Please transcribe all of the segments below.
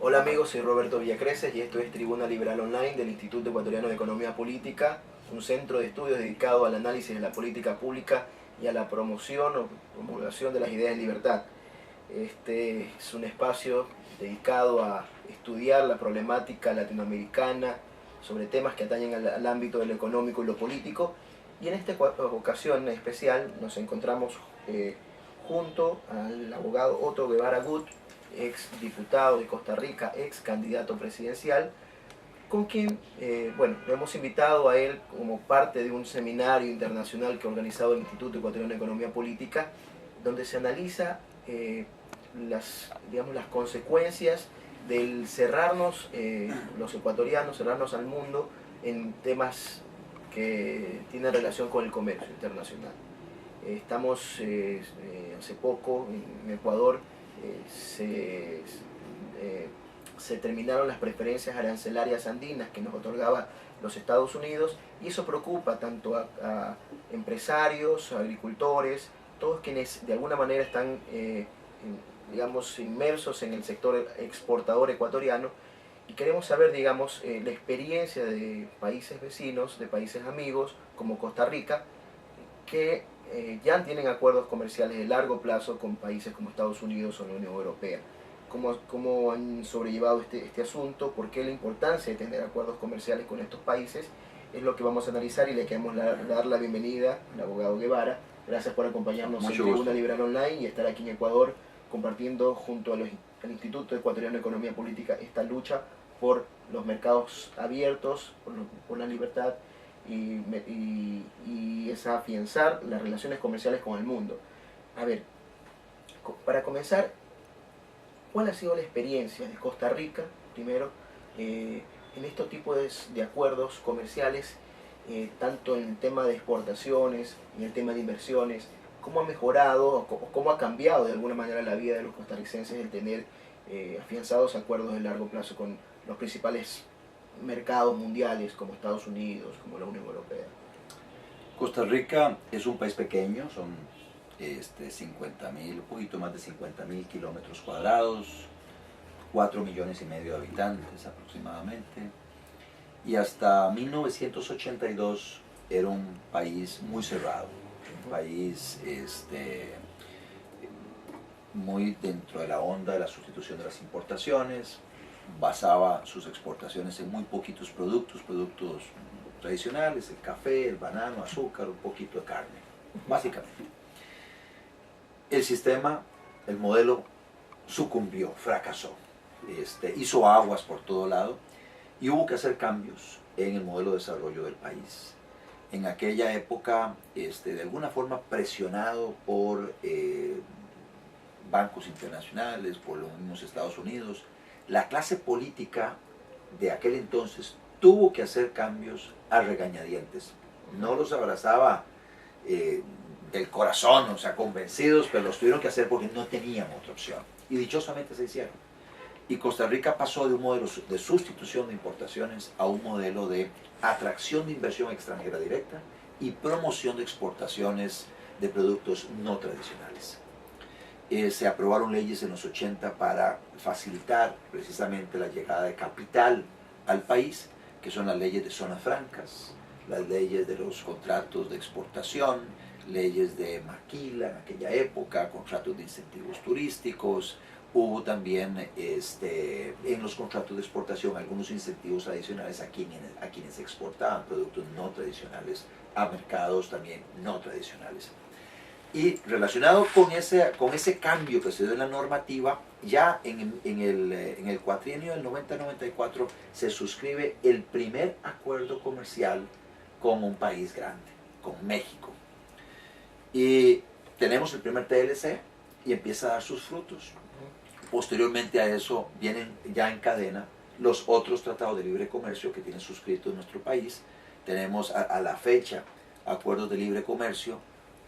Hola amigos, soy Roberto Villacreces y esto es Tribuna Liberal Online del Instituto Ecuatoriano de Economía Política, un centro de estudios dedicado al análisis de la política pública y a la promoción o promulgación de las ideas de libertad. Este es un espacio dedicado a estudiar la problemática latinoamericana sobre temas que atañen al ámbito de lo económico y lo político, y en esta ocasión especial nos encontramos junto al abogado Otto Guevara Gut, ex diputado de Costa Rica, ex candidato presidencial, con quien lo hemos invitado a él como parte de un seminario internacional que ha organizado el Instituto Ecuatoriano de Economía Política, donde se analiza las consecuencias del cerrarnos, los ecuatorianos, cerrarnos al mundo en temas que tienen relación con el comercio internacional. Estamos hace poco en Ecuador, se terminaron las preferencias arancelarias andinas que nos otorgaba los Estados Unidos, y eso preocupa tanto a empresarios, a agricultores, todos quienes de alguna manera están inmersos en el sector exportador ecuatoriano, y queremos saber la experiencia de países vecinos, de países amigos como Costa Rica, que ya tienen acuerdos comerciales de largo plazo con países como Estados Unidos o la Unión Europea. ¿Cómo han sobrellevado este asunto? ¿Por qué la importancia de tener acuerdos comerciales con estos países? Es lo que vamos a analizar, y le queremos dar la bienvenida al abogado Guevara. Gracias por acompañarnos en Tribuna Liberal Online y estar aquí en Ecuador compartiendo junto al Instituto Ecuatoriano de Economía Política esta lucha por los mercados abiertos, por la libertad y es afianzar las relaciones comerciales con el mundo. A ver, para comenzar, ¿cuál ha sido la experiencia de Costa Rica, primero, en estos tipos de acuerdos comerciales, tanto en el tema de exportaciones, en el tema de inversiones? ¿Cómo ha mejorado o cómo ha cambiado de alguna manera la vida de los costarricenses el tener afianzados acuerdos de largo plazo con los principales mercados mundiales como Estados Unidos, como la Unión Europea? Costa Rica es un país pequeño, son 50.000, un poquito más de 50.000 kilómetros cuadrados, 4,5 millones de habitantes aproximadamente, y hasta 1982 era un país muy cerrado, un país muy dentro de la onda de la sustitución de las importaciones, basaba sus exportaciones en muy poquitos productos tradicionales, el café, el banano, azúcar, un poquito de carne, básicamente. El sistema, el modelo sucumbió, fracasó, hizo aguas por todo lado, y hubo que hacer cambios en el modelo de desarrollo del país. En aquella época, de alguna forma presionado por bancos internacionales, por los mismos Estados Unidos, la clase política de aquel entonces tuvo que hacer cambios a regañadientes. No los abrazaba del corazón, o sea, convencidos, pero los tuvieron que hacer porque no tenían otra opción. Y dichosamente se hicieron. Y Costa Rica pasó de un modelo de sustitución de importaciones a un modelo de atracción de inversión extranjera directa y promoción de exportaciones de productos no tradicionales. Se aprobaron leyes en los 80 para facilitar precisamente la llegada de capital al país, que son las leyes de zonas francas, las leyes de los contratos de exportación, leyes de maquila en aquella época, contratos de incentivos turísticos. Hubo también en los contratos de exportación algunos incentivos adicionales a quienes exportaban productos no tradicionales a mercados también no tradicionales. Y relacionado con ese cambio que se dio en la normativa, ya en el cuatrienio del 90-94 se suscribe el primer acuerdo comercial con un país grande, con México. Y tenemos el primer TLC y empieza a dar sus frutos. Posteriormente a eso vienen ya en cadena los otros tratados de libre comercio que tiene suscrito nuestro país. Tenemos a la fecha acuerdos de libre comercio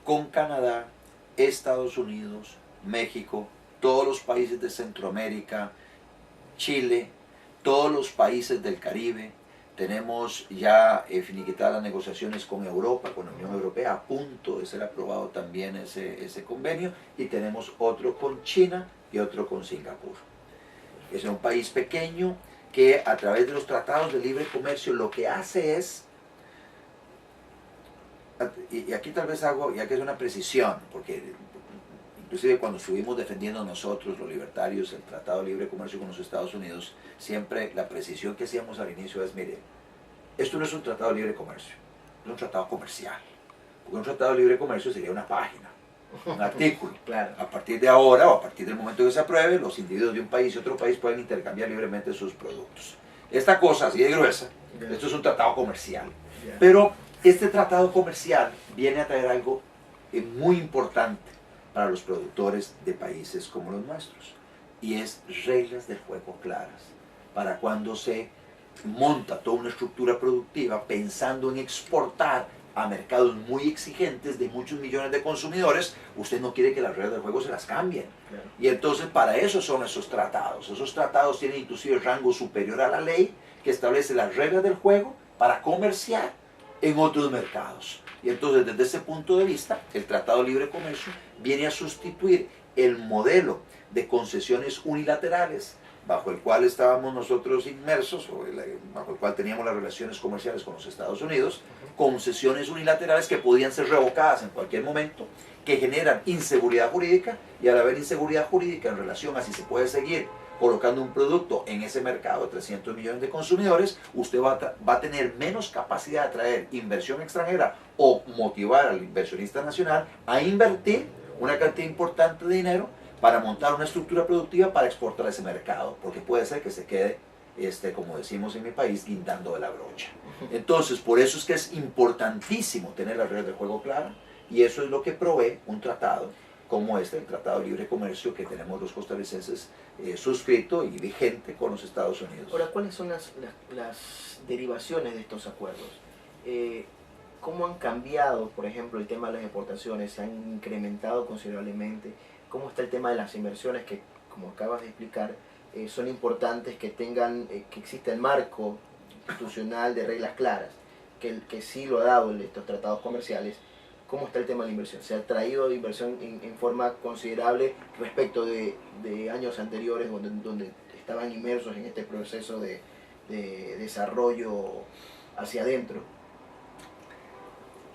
con Canadá, Estados Unidos, México, todos los países de Centroamérica, Chile, todos los países del Caribe. Tenemos ya finiquitadas las negociaciones con Europa, con la Unión Europea, a punto de ser aprobado también ese convenio, y tenemos otro con China y otro con Singapur. Es un país pequeño que a través de los tratados de libre comercio lo que hace es, y aquí tal vez hago, ya que es una precisión, porque inclusive cuando estuvimos defendiendo nosotros, los libertarios, el Tratado de Libre Comercio con los Estados Unidos, siempre la precisión que hacíamos al inicio es, mire, esto no es un Tratado de Libre Comercio, es un tratado comercial. Porque un Tratado de Libre Comercio sería una página, un artículo. Claro. A partir de ahora o a partir del momento que se apruebe, los individuos de un país y otro país pueden intercambiar libremente sus productos. Esta cosa así de gruesa, esto es un tratado comercial. Pero este tratado comercial viene a traer algo muy importante para los productores de países como los nuestros, y es reglas del juego claras para cuando se monta toda una estructura productiva pensando en exportar a mercados muy exigentes de muchos millones de consumidores. Usted no quiere que las reglas del juego se las cambien. Claro. Y entonces para eso son esos tratados. Esos tratados tienen inclusive rango superior a la ley que establece las reglas del juego para comerciar en otros mercados. Y entonces desde ese punto de vista, el Tratado de Libre Comercio viene a sustituir el modelo de concesiones unilaterales bajo el cual estábamos nosotros inmersos, o bajo el cual teníamos las relaciones comerciales con los Estados Unidos, concesiones unilaterales que podían ser revocadas en cualquier momento, que generan inseguridad jurídica, y al haber inseguridad jurídica en relación a si se puede seguir colocando un producto en ese mercado de 300 millones de consumidores, usted va a tener menos capacidad de atraer inversión extranjera o motivar al inversionista nacional a invertir una cantidad importante de dinero para montar una estructura productiva para exportar a ese mercado, porque puede ser que se quede, como decimos en mi país, guindando de la brocha. Entonces, por eso es que es importantísimo tener las reglas de juego claras, y eso es lo que provee un tratado como el Tratado de Libre Comercio que tenemos los costarricenses suscrito y vigente con los Estados Unidos. Ahora, ¿cuáles son las derivaciones de estos acuerdos? ¿Cómo han cambiado, por ejemplo, el tema de las exportaciones? ¿Se han incrementado considerablemente? ¿Cómo está el tema de las inversiones que, como acabas de explicar, son importantes que que exista el marco institucional de reglas claras, que sí lo ha dado estos tratados comerciales? ¿Cómo está el tema de la inversión? ¿Se ha traído inversión en forma considerable respecto de años anteriores donde estaban inmersos en este proceso de desarrollo hacia adentro?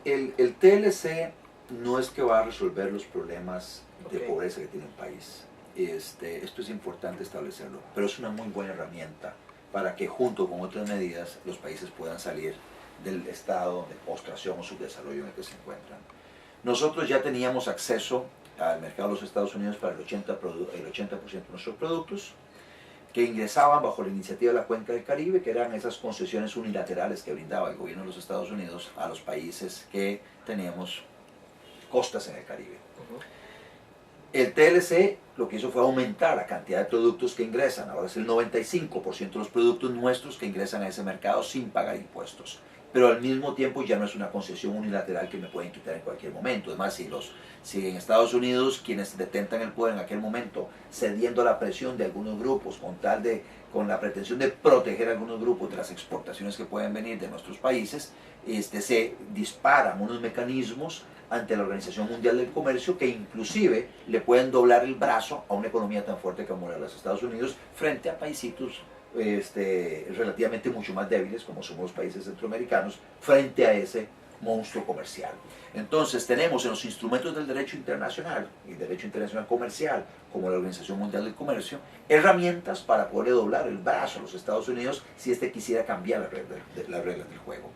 El TLC no es que va a resolver los problemas de pobreza que tiene un país. Esto es importante establecerlo, pero es una muy buena herramienta para que junto con otras medidas los países puedan salir del estado de postración o subdesarrollo en el que se encuentran. Nosotros ya teníamos acceso al mercado de los Estados Unidos para el 80% de nuestros productos, que ingresaban bajo la iniciativa de la Cuenca del Caribe, que eran esas concesiones unilaterales que brindaba el gobierno de los Estados Unidos a los países que teníamos costas en el Caribe. El TLC lo que hizo fue aumentar la cantidad de productos que ingresan. Ahora es el 95% de los productos nuestros que ingresan a ese mercado sin pagar impuestos. Pero al mismo tiempo ya no es una concesión unilateral que me pueden quitar en cualquier momento. Además, si en Estados Unidos quienes detentan el poder en aquel momento, cediendo a la presión de algunos grupos con la pretensión de proteger a algunos grupos de las exportaciones que pueden venir de nuestros países, se disparan unos mecanismos ante la Organización Mundial del Comercio que inclusive le pueden doblar el brazo a una economía tan fuerte como la de los Estados Unidos frente a paisitos relativamente mucho más débiles como somos los países centroamericanos frente a ese monstruo comercial. Entonces tenemos en los instrumentos del derecho internacional y derecho internacional comercial como la Organización Mundial del Comercio herramientas para poder doblar el brazo a los Estados Unidos si quisiera cambiar las reglas del juego.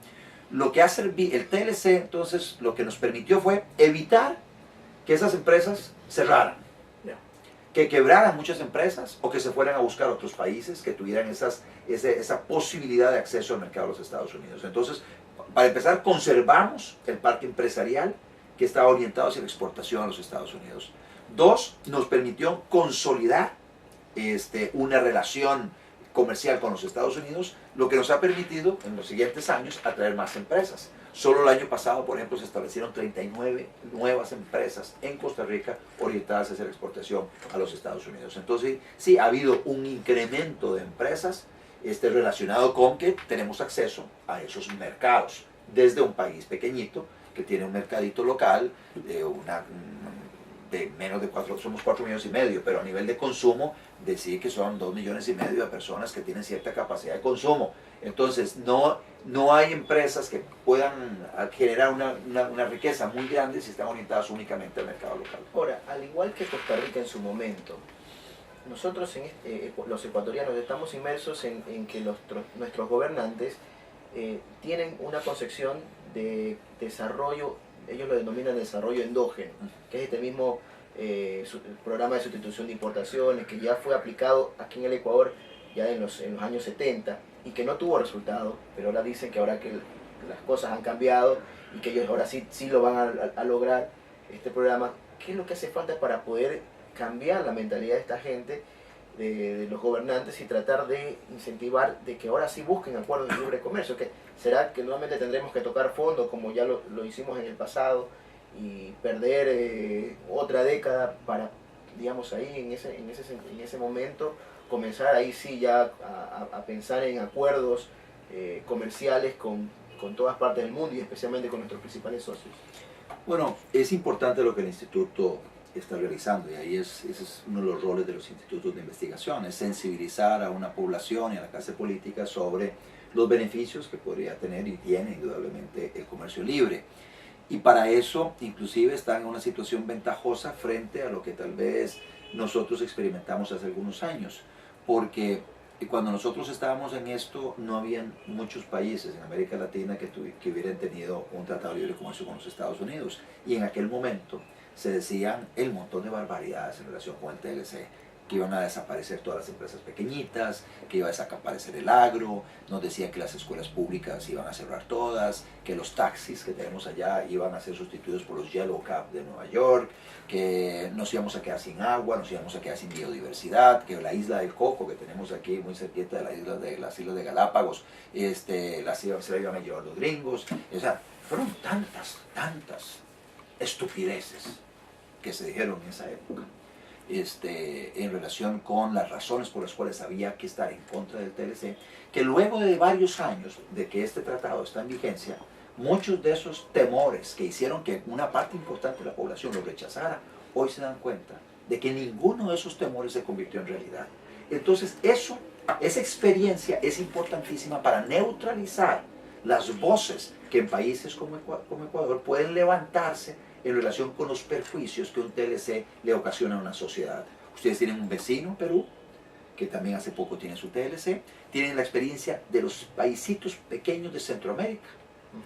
Lo que hace el TLC entonces lo que nos permitió fue evitar que esas empresas cerraran, que quebraran muchas empresas o que se fueran a buscar otros países que tuvieran esa posibilidad de acceso al mercado de los Estados Unidos. Entonces, para empezar, conservamos el parque empresarial que estaba orientado hacia la exportación a los Estados Unidos. Dos, nos permitió consolidar una relación comercial con los Estados Unidos, lo que nos ha permitido en los siguientes años atraer más empresas. Solo el año pasado, por ejemplo, se establecieron 39 nuevas empresas en Costa Rica orientadas hacia la exportación a los Estados Unidos. Entonces, sí, ha habido un incremento de empresas relacionado con que tenemos acceso a esos mercados desde un país pequeñito que tiene un mercadito local, de menos de 4, somos 4,5 millones, pero a nivel de consumo, decir que son 2,5 millones de personas que tienen cierta capacidad de consumo. Entonces, no hay empresas que puedan generar una riqueza muy grande si están orientadas únicamente al mercado local. Ahora, al igual que Costa Rica en su momento, nosotros los ecuatorianos estamos inmersos en que nuestros gobernantes tienen una concepción de desarrollo, ellos lo denominan desarrollo endógeno, que es este mismo programa de sustitución de importaciones que ya fue aplicado aquí en el Ecuador ya en los años 70 y que no tuvo resultado, pero ahora dicen que ahora que las cosas han cambiado y que ellos ahora sí lo van a lograr, este programa. ¿Qué es lo que hace falta para poder cambiar la mentalidad de esta gente, de los gobernantes, y tratar de incentivar de que ahora sí busquen acuerdos de libre comercio? Que será que nuevamente tendremos que tocar fondo como ya lo hicimos en el pasado y perder otra década para, digamos, ahí en ese momento comenzar ahí sí ya a pensar en acuerdos comerciales con todas partes del mundo y especialmente con nuestros principales socios? Bueno, es importante lo que el instituto está realizando, y ahí ese es uno de los roles de los institutos de investigación, es sensibilizar a una población y a la clase política sobre los beneficios que podría tener y tiene indudablemente el comercio libre. Y para eso, inclusive, están en una situación ventajosa frente a lo que tal vez nosotros experimentamos hace algunos años, porque cuando nosotros estábamos en esto, no habían muchos países en América Latina que hubieran tenido un tratado de libre comercio con los Estados Unidos. Y en aquel momento se decían el montón de barbaridades en relación con el TLC, que iban a desaparecer todas las empresas pequeñitas, que iba a desaparecer el agro, nos decían que las escuelas públicas iban a cerrar todas, que los taxis que tenemos allá iban a ser sustituidos por los Yellow Cab de Nueva York, que nos íbamos a quedar sin agua, nos íbamos a quedar sin biodiversidad, que la isla del Coco que tenemos aquí muy cerquita de las islas de Galápagos, se la iban a llevar los gringos. O sea, fueron tantas estupideces que se dijeron en esa época. En relación con las razones por las cuales había que estar en contra del TLC, que luego de varios años de que este tratado está en vigencia, muchos de esos temores que hicieron que una parte importante de la población lo rechazara, hoy se dan cuenta de que ninguno de esos temores se convirtió en realidad. Entonces esa experiencia es importantísima para neutralizar las voces que en países como Ecuador pueden levantarse en relación con los perjuicios que un TLC le ocasiona a una sociedad. Ustedes tienen un vecino, Perú, que también hace poco tiene su TLC, tienen la experiencia de los paisitos pequeños de Centroamérica,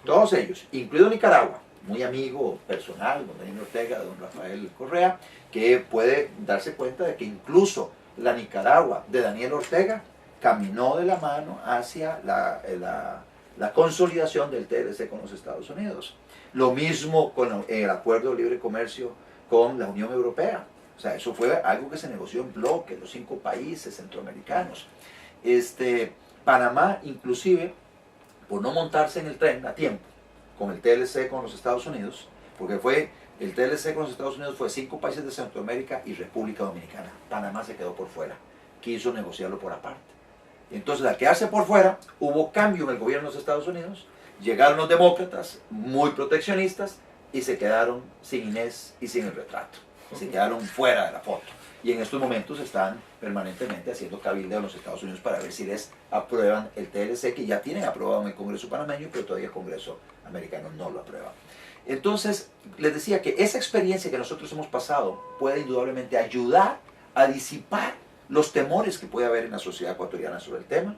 todos ellos, incluido Nicaragua, muy amigo personal, don Daniel Ortega, don Rafael Correa, que puede darse cuenta de que incluso la Nicaragua de Daniel Ortega caminó de la mano hacia la consolidación del TLC con los Estados Unidos. Lo mismo con el acuerdo de libre comercio con la Unión Europea. O sea, eso fue algo que se negoció en bloque, los 5 países centroamericanos. Panamá, inclusive, por no montarse en el tren a tiempo con el TLC con los Estados Unidos, porque el TLC con los Estados Unidos fue 5 países de Centroamérica y República Dominicana. Panamá se quedó por fuera, quiso negociarlo por aparte. Entonces, al quedarse por fuera, hubo cambio en el gobierno de los Estados Unidos, llegaron los demócratas, muy proteccionistas, y se quedaron sin Inés y sin el retrato. Se quedaron fuera de la foto. Y en estos momentos están permanentemente haciendo cabildeo en los Estados Unidos para ver si les aprueban el TLC, que ya tienen aprobado en el Congreso panameño, pero todavía el Congreso americano no lo aprueba. Entonces, les decía que esa experiencia que nosotros hemos pasado puede indudablemente ayudar a disipar los temores que puede haber en la sociedad ecuatoriana sobre el tema.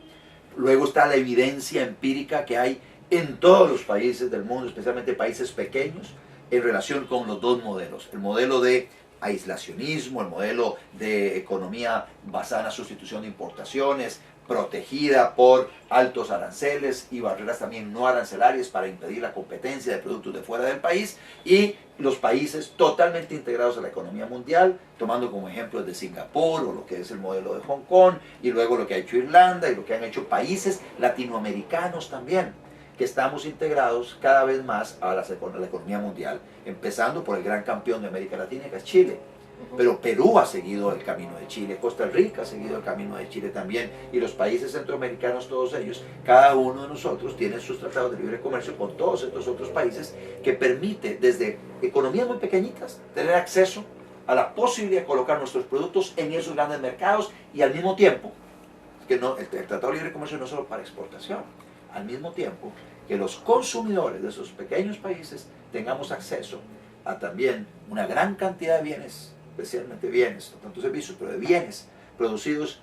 Luego está la evidencia empírica que hay en todos los países del mundo, especialmente países pequeños, en relación con los dos modelos. El modelo de aislacionismo, el modelo de economía basada en la sustitución de importaciones, protegida por altos aranceles y barreras también no arancelarias para impedir la competencia de productos de fuera del país, y los países totalmente integrados a la economía mundial, tomando como ejemplo de Singapur o lo que es el modelo de Hong Kong, y luego lo que ha hecho Irlanda y lo que han hecho países latinoamericanos también, que estamos integrados cada vez más a la economía mundial, empezando por el gran campeón de América Latina, que es Chile. Pero Perú ha seguido el camino de Chile, Costa Rica ha seguido el camino de Chile también, y los países centroamericanos, todos ellos, cada uno de nosotros tiene sus tratados de libre comercio con todos estos otros países, que permite desde economías muy pequeñitas tener acceso a la posibilidad de colocar nuestros productos en esos grandes mercados y al mismo tiempo, que no, el Tratado de Libre Comercio no es solo para exportación, al mismo tiempo que los consumidores de esos pequeños países tengamos acceso a también una gran cantidad de bienes, especialmente bienes, no tanto servicios, pero de bienes producidos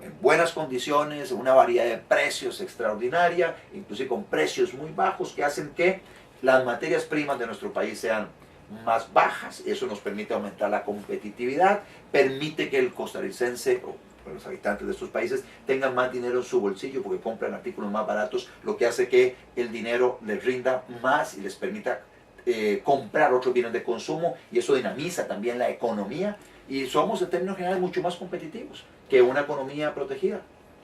en buenas condiciones, una variedad de precios extraordinaria, inclusive con precios muy bajos que hacen que las materias primas de nuestro país sean más bajas. Eso nos permite aumentar la competitividad, permite que el costarricense o los habitantes de estos países tengan más dinero en su bolsillo porque compran artículos más baratos, lo que hace que el dinero les rinda más y les permita comprar otros bienes de consumo, y eso dinamiza también la economía y somos en términos generales mucho más competitivos que una economía protegida.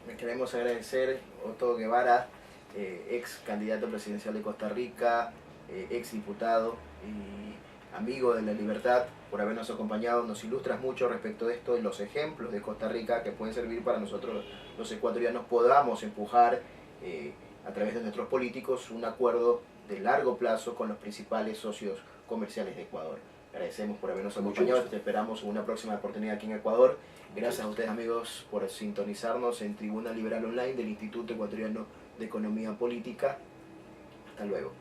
Le queremos agradecer a Otto Guevara, ex candidato presidencial de Costa Rica, ex diputado y amigo de la libertad, por habernos acompañado. Nos ilustras mucho respecto de esto y los ejemplos de Costa Rica que pueden servir para nosotros los ecuatorianos podamos empujar a través de nuestros políticos un acuerdo de largo plazo con los principales socios comerciales de Ecuador. Agradecemos por habernos acompañado, te esperamos en una próxima oportunidad aquí en Ecuador. Gracias a ustedes, amigos, por sintonizarnos en Tribuna Liberal Online del Instituto Ecuatoriano de Economía Política. Hasta luego.